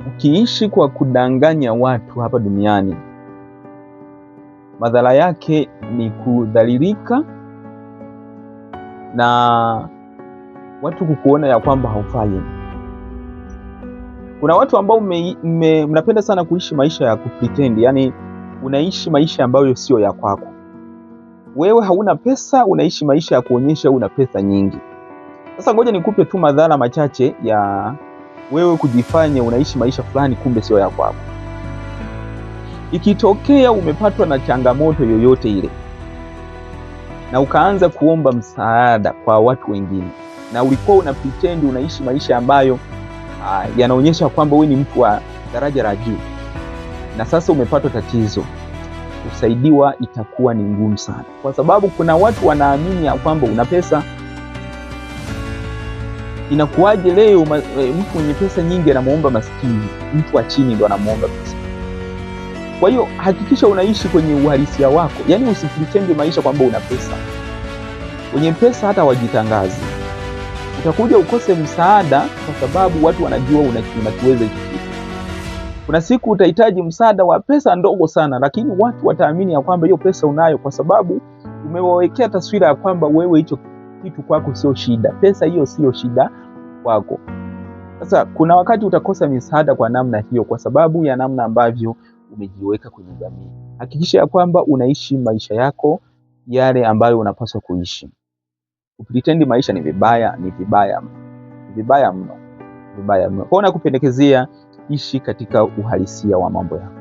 Ukiishi kwa kudanganya watu hapa duniani, madhara yake ni kudhalilika na watu kukuona ya kwamba haufai. Kuna watu ambao mnapenda sana kuishi maisha ya kupretend, yani unaishi maisha ambayo sio ya kwako. Wewe hauna pesa, unaishi maisha ya kuonyesha una pesa nyingi. Sasa ngoja nikupe tu madhara machache ya wewe kujifanya unaishi maisha fulani kumbe sio ya kwako. Ikitokea umepatwa na changamoto yoyote ile na ukaanza kuomba msaada kwa watu wengine, na ulikuwa una pretend unaishi maisha ambayo yanaonyesha kwamba wewe ni mtu wa daraja la juu, na sasa umepatwa tatizo, kusaidiwa itakuwa ni ngumu sana, kwa sababu kuna watu wanaamini ya kwamba una pesa. Inakuwaje leo mtu mwenye pesa nyingi anamuomba maskini, mtu wa chini ndo anamuomba pesa? Kwa hiyo hakikisha unaishi kwenye uhalisia wako, yani usipretend maisha kwamba una pesa. Wenye pesa hata wajitangazi. Utakuja ukose msaada kwa sababu watu wanajua unakiweza hiki kitu. Kuna siku utahitaji msaada wa pesa ndogo sana, lakini watu wataamini ya kwamba hiyo pesa unayo, kwa sababu umewawekea taswira ya kwamba wewe hicho kitu kwako sio shida. Pesa hiyo sio shida kwako. Sasa kuna wakati utakosa misaada kwa namna hiyo, kwa sababu ya namna ambavyo umejiweka kwenye jamii. Hakikisha ya kwamba unaishi maisha yako yale ambayo unapaswa kuishi. Kupretend maisha ni vibaya, ni vibaya mno. Kwa hiyo nakupendekezea ishi katika uhalisia wa mambo yako.